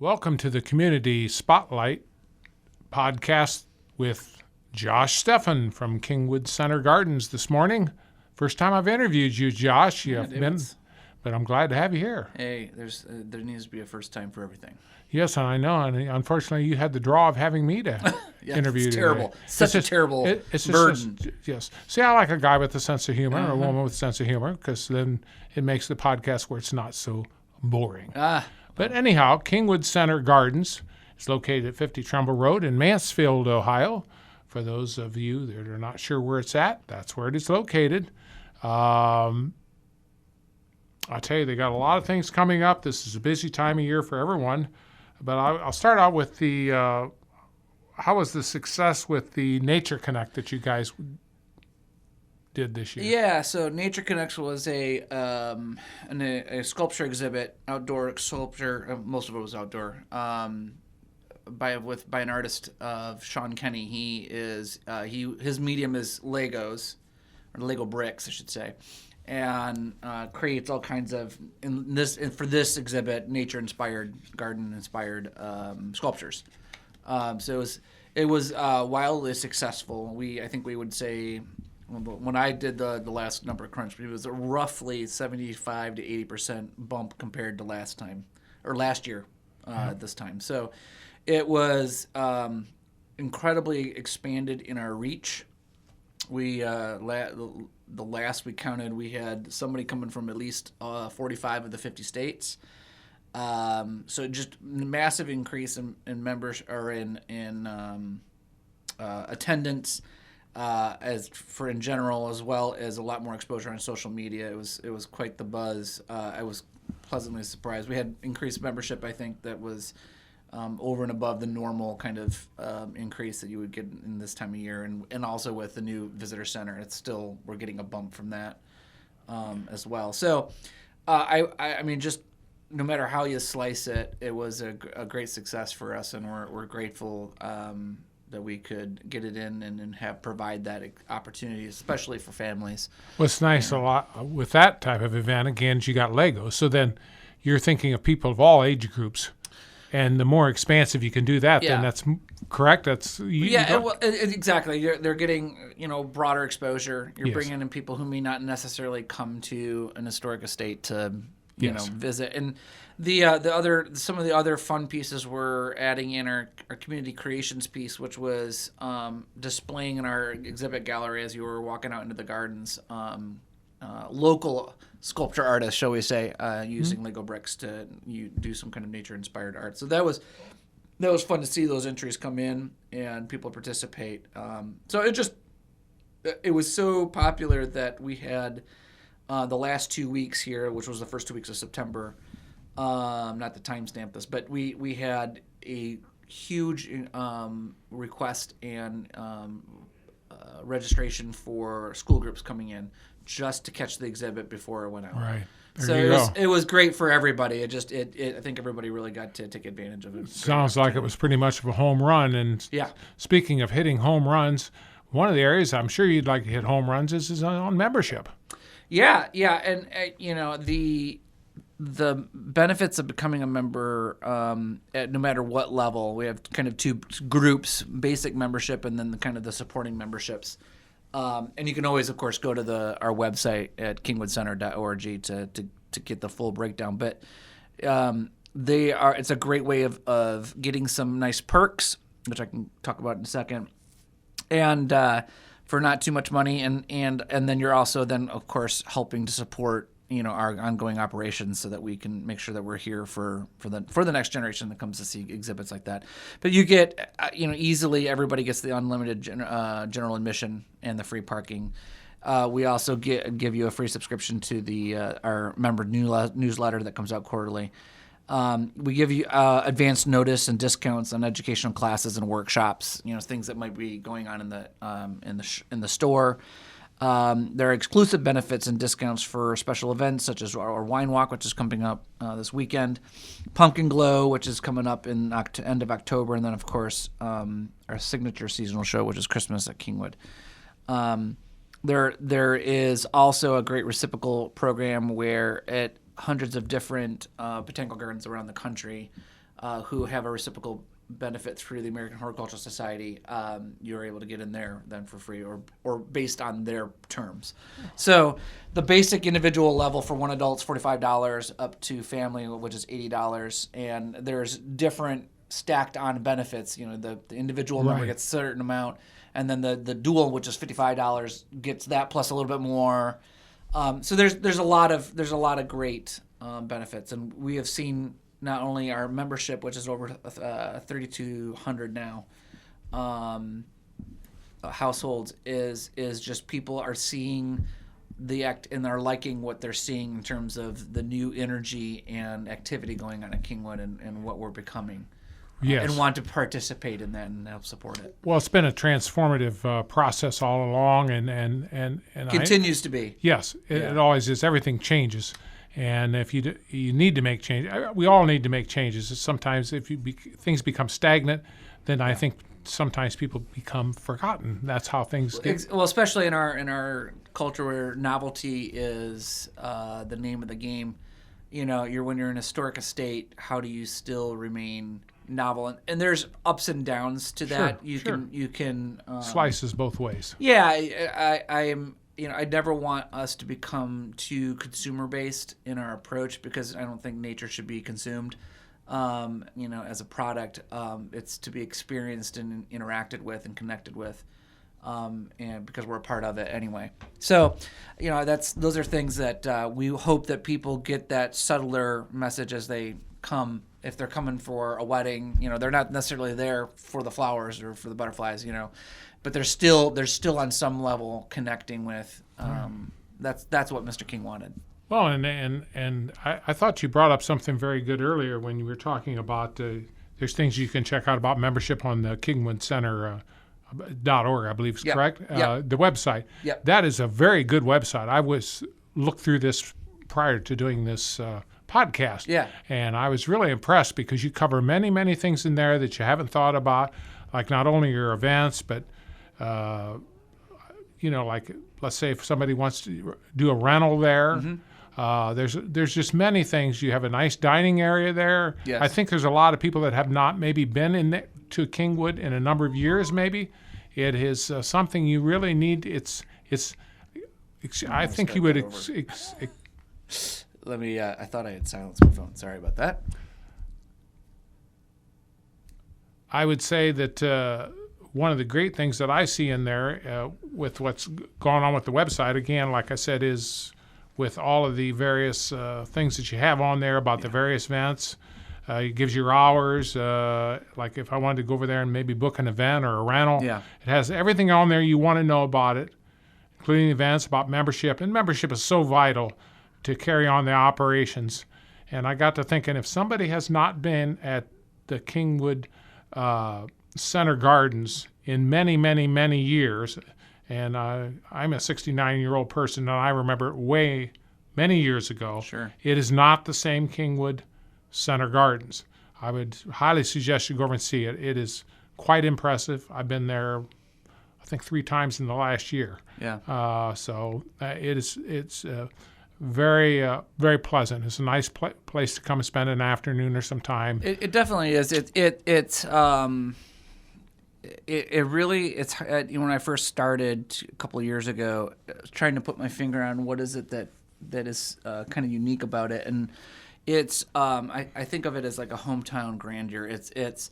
Welcome to the Community Spotlight podcast with Josh Steffen from Kingwood Center Gardens this morning. First time I've interviewed you, Josh. You have been, but I'm glad to have you here. Hey, there needs to be a first time for everything. Yes, and I know. And unfortunately, you had the draw of having me to interview it's today. Terrible. Such a terrible burden. Yes. See, I like a guy with a sense of humor, or a woman with a sense of humor, because then it makes the podcast where it's not so boring. But anyhow, Kingwood Center Gardens is located at 50 Trumbull Road in Mansfield, Ohio. For those of you that are not sure where it's at, that's where it is located. I'll tell you, they got a lot of things coming up. This is a busy time of year for everyone. But I'll start out with the, how was the success with the Nature Connect that you guys did this year? Yeah, so Nature Connect was a sculpture exhibit, outdoor sculpture. Most of it was outdoor. By an artist of Sean Kenny. His medium is Legos, or Lego bricks, I should say, and creates all kinds of for this exhibit nature-inspired, garden-inspired sculptures. So it was wildly successful. I think we would say, when I did the last number crunch, it was a roughly 75 to 80% bump compared to last year this time. So it was incredibly expanded in our reach. We the last we counted, we had somebody coming from at least 45 of the 50 states. So just massive increase in members or in attendance. In general, as well as a lot more exposure on social media. It was quite the buzz. I was pleasantly surprised. We had increased membership, I think, that was over and above the normal kind of increase that you would get in this time of year, and also with the new visitor center, we're getting a bump from that as well. So I mean, just no matter how you slice it, it was a great success for us, and we're grateful that we could get it in and provide that opportunity, especially for families. What's nice a lot with that type of event, again, is you got Legos. So then you're thinking of people of all age groups. And the more expansive you can do that, then that's correct. Exactly. They're getting broader exposure. You're bringing in people who may not necessarily come to an historic estate to visit. And some of the other fun pieces we're adding in our community creations piece, which was displaying in our exhibit gallery as you were walking out into the gardens. Local sculpture artists, shall we say, using Lego bricks to do some kind of nature-inspired art. So that was fun to see those entries come in and people participate. So it was so popular that we had the last 2 weeks here, which was the first 2 weeks of September. Not to timestamp this, but we had a huge request and registration for school groups coming in, just to catch the exhibit before it went out. Right. It was great for everybody. I think everybody really got to take advantage of it. Sounds like it was pretty much of a home run. And speaking of hitting home runs, one of the areas I'm sure you'd like to hit home runs is on membership. Yeah, and the benefits of becoming a member, no matter what level, we have kind of two groups: basic membership and then the supporting memberships. And you can always, of course, go to our website at kingwoodcenter.org to get the full breakdown. But it's a great way of getting some nice perks, which I can talk about in a second, and for not too much money, and then you're also then, of course, helping to support our ongoing operations so that we can make sure that we're here for the next generation that comes to see exhibits like that. But you get, easily everybody gets the unlimited general admission and the free parking. We also give you a free subscription to our member newsletter that comes out quarterly. We give you advanced notice and discounts on educational classes and workshops, things that might be going on in the store. There are exclusive benefits and discounts for special events such as our wine walk, which is coming up this weekend, Pumpkin Glow, which is coming up in end of October, and then, of course, our signature seasonal show, which is Christmas at Kingwood. There is also a great reciprocal program where at hundreds of different botanical gardens around the country, who have a reciprocal benefit through the American Horticultural Society, you're able to get in there then for free or based on their terms. So the basic individual level for one adult is $45 up to family, which is $80. And there's different stacked on benefits. The individual member gets a certain amount, and then the dual, which is $55, gets that plus a little bit more. So there's a lot of great benefits, and we have seen not only our membership, which is over 3,200 now, households, is just people are seeing the act and are liking what they're seeing in terms of the new energy and activity going on at Kingwood and what we're becoming. Yes. And want to participate in that and help support it. Well, it's been a transformative process all along, and continues to be. Yes, it always is. Everything changes. And if you need to make change, we all need to make changes. Sometimes if things become stagnant, then I think sometimes people become forgotten. That's how things get. Well, especially in our culture where novelty is the name of the game. When you're in a historic estate, how do you still remain novel? And there's ups and downs to that. Sure, You can slices both ways. Yeah, I am. I never want us to become too consumer-based in our approach because I don't think nature should be consumed, as a product. It's to be experienced and interacted with and connected with, and because we're a part of it anyway. So, those are things that we hope that people get that subtler message as they come. If they're coming for a wedding, they're not necessarily there for the flowers or for the butterflies, but they're still on some level connecting with. That's what Mr. King wanted. Well, and I thought you brought up something very good earlier when you were talking about there's things you can check out about membership on the Kingwood Center. .org, I believe is correct. The website. Yep. That is a very good website. I looked through this prior to doing this podcast. Yeah. And I was really impressed because you cover many, many things in there that you haven't thought about, like not only your events, but like let's say if somebody wants to do a rental there. Mm-hmm. There's just many things. You have a nice dining area there. Yes. I think there's a lot of people that have not maybe been to Kingwood in a number of years. Maybe it is something you really need. I think you would. Let me. I thought I had silenced my phone. Sorry about that. I would say that one of the great things that I see in there with what's going on with the website, again, like I said, is with all of the various things that you have on there about the various events. It gives you your hours. Like if I wanted to go over there and maybe book an event or a rental, it has everything on there you want to know about it, including events, about membership. And membership is so vital to carry on the operations. And I got to thinking, if somebody has not been at the Kingwood Center Gardens in many, many, many years, and I'm a 69-year-old person, and I remember it many years ago. Sure. It is not the same Kingwood Center Gardens. I would highly suggest you go over and see it. It is quite impressive. I've been there, I think, 3 times in the last year. Yeah. So it's very, very pleasant. It's a nice place to come and spend an afternoon or some time. It definitely is. It really when I first started a couple of years ago, I was trying to put my finger on what is it that is kind of unique about it, and it's I think of it as like a hometown grandeur. It's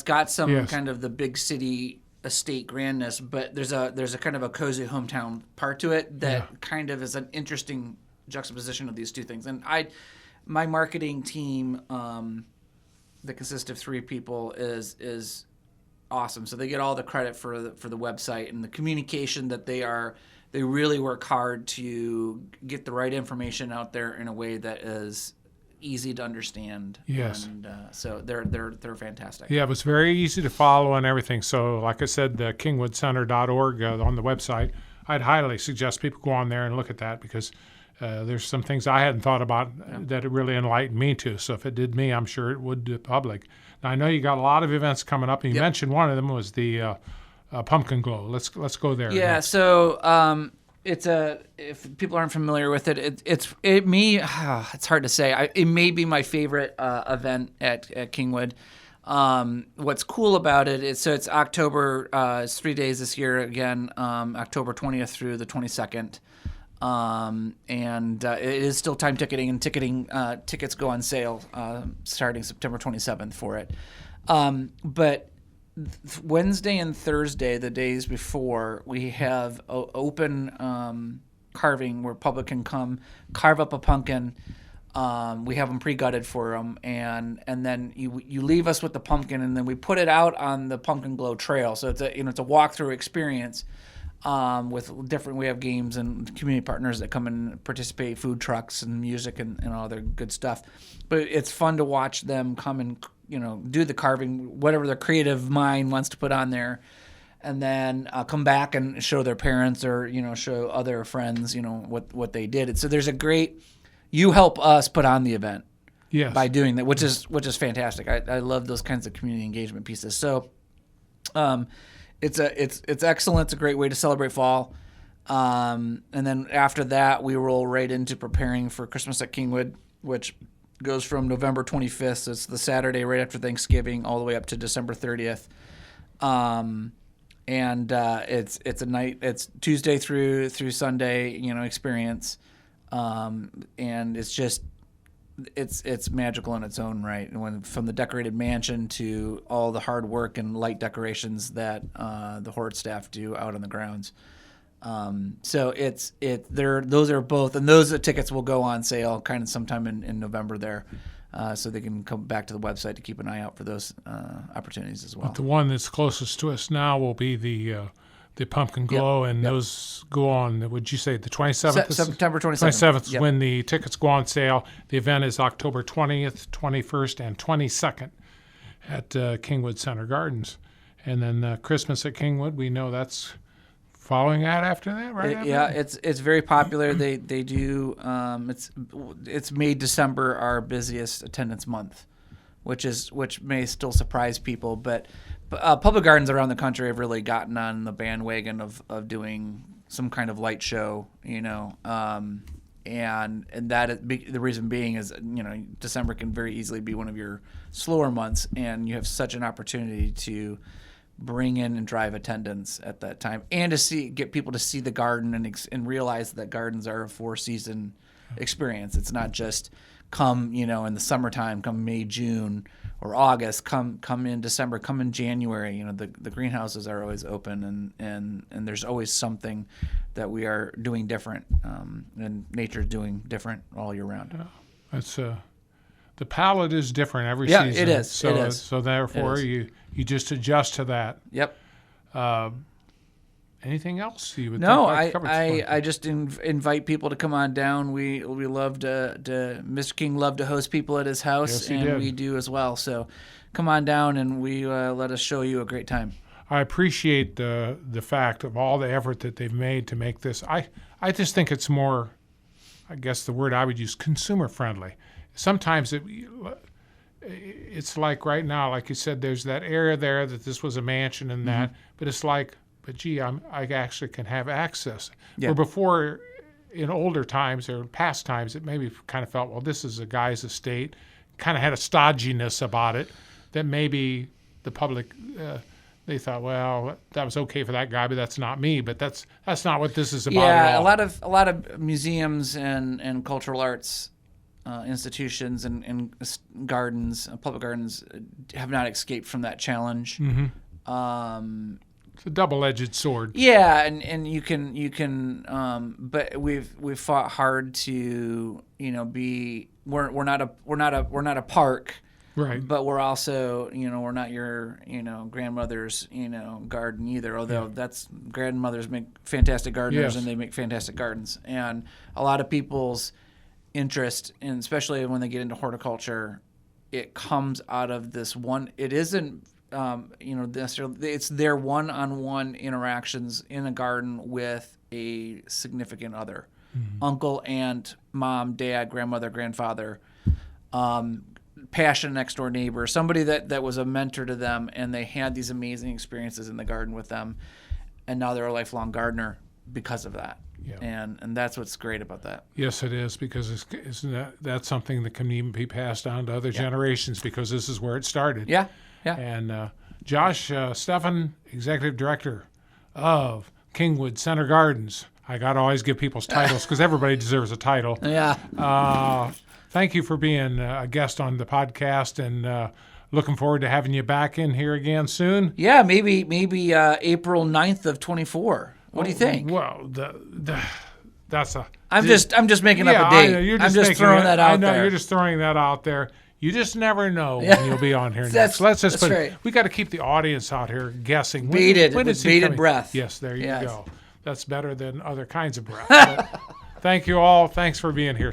got some kind of the big city estate grandness, but there's a kind of a cozy hometown part to it that kind of is an interesting juxtaposition of these two things. And my marketing team that consists of 3 people is awesome. So they get all the credit for the website and the communication that they really work hard to get the right information out there in a way that is easy to understand. Yes. And so they're fantastic. Yeah, it was very easy to follow and everything. So like I said, the kingwoodcenter.org on the website, I'd highly suggest people go on there and look at that because there's some things I hadn't thought about that it really enlightened me to. So if it did me, I'm sure it would the public. Now, I know you got a lot of events coming up, and you mentioned one of them was the Pumpkin Glow. Let's go there. Yeah, next. so if people aren't familiar with it, it's hard to say. It may be my favorite event at Kingwood. What's cool about it is, so it's October, it's 3 days this year again, October 20th through the 22nd. It is still time ticketing, and tickets go on sale starting September 27th for it. But Wednesday and Thursday, the days before, we have open carving where public can come carve up a pumpkin. We have them pre-gutted for them, and then you leave us with the pumpkin, and then we put it out on the Pumpkin Glow Trail. So it's a walkthrough experience. With different, we have games and community partners that come and participate, food trucks and music and all their good stuff. But it's fun to watch them come and, do the carving, whatever their creative mind wants to put on there, and then come back and show their parents or, show other friends, what they did. And so there's a great, you help us put on the event. Yes. By doing that, which is fantastic. I love those kinds of community engagement pieces. So, it's excellent. It's a great way to celebrate fall. And then after that, we roll right into preparing for Christmas at Kingwood, which goes from November 25th. So it's the Saturday right after Thanksgiving, all the way up to December 30th. It's a night. It's Tuesday through Sunday, experience. And it's just. It's magical in its own right. And from the decorated mansion to all the hard work and light decorations that the Horde staff do out on the grounds. So those are both, and those tickets will go on sale kind of sometime in November there. So they can come back to the website to keep an eye out for those opportunities as well. But the one that's closest to us now will be the Pumpkin Glow, and those go on, would you say the 27th? September 27th. 27th is when the tickets go on sale. The event is October 20th, 21st, and 22nd at Kingwood Center Gardens. And then Christmas at Kingwood, we know that's following that after that, right? It's very popular. They do, it's made December our busiest attendance month, which may still surprise people, but public gardens around the country have really gotten on the bandwagon of doing some kind of light show, and that the reason being is, December can very easily be one of your slower months, and you have such an opportunity to bring in and drive attendance at that time, and to get people to see the garden and realize that gardens are a 4-season experience. It's not just come, in the summertime, come May, June, or August, come in December, come in January. The greenhouses are always open, and there's always something that we are doing different, and nature's doing different all year round. Yeah. It's the palette is different every season. Yeah, it is. So therefore, you just adjust to that. Yep. Anything else you would? No, think I just invite people to come on down. We love to Mr. King loved to host people at his house, and we do as well. So come on down, and we let us show you a great time. I appreciate the fact of all the effort that they've made to make this. I just think it's more, I guess the word I would use, consumer friendly. Sometimes it's like right now, like you said, there's that area there that this was a mansion and that, but it's like, but gee, I actually can have access. Yeah. Where before, in older times or past times, it maybe kind of felt, well, this is a guy's estate, kind of had a stodginess about it that maybe the public, they thought, well, that was okay for that guy, but that's not me. But that's not what this is about at all. Yeah, a lot of museums and cultural arts institutions and gardens, public gardens, have not escaped from that challenge. Mm-hmm. It's a double-edged sword. Yeah, and you can but we've fought hard to be we're not a park, right? But we're also we're not your grandmother's garden either. Although that's grandmothers make fantastic gardeners, and they make fantastic gardens, and a lot of people's interest, and especially when they get into horticulture, it comes out of this one. It isn't. It's their one-on-one interactions in a garden with a significant other, uncle, aunt, mom, dad, grandmother, grandfather, passionate next-door neighbor, somebody that was a mentor to them, and they had these amazing experiences in the garden with them, and now they're a lifelong gardener. because of that. Yeah. And that's what's great about that. Yes, it is, because that's something that can even be passed down to other generations, because this is where it started. Yeah, yeah. And Josh Steffen, Executive Director of Kingwood Center Gardens. I got to always give people's titles because everybody deserves a title. Yeah. Thank you for being a guest on the podcast, and looking forward to having you back in here again soon. Yeah, maybe April 9th of 24. What do you think? Well, that's a... I'm just making up a date. I'm just throwing that out there. I know, you're just throwing that out there. You just never know when you'll be on here next. Let's just put it. We got to keep the audience out here guessing. With bated breath. Yes, there you go. That's better than other kinds of breath. Thank you all. Thanks for being here.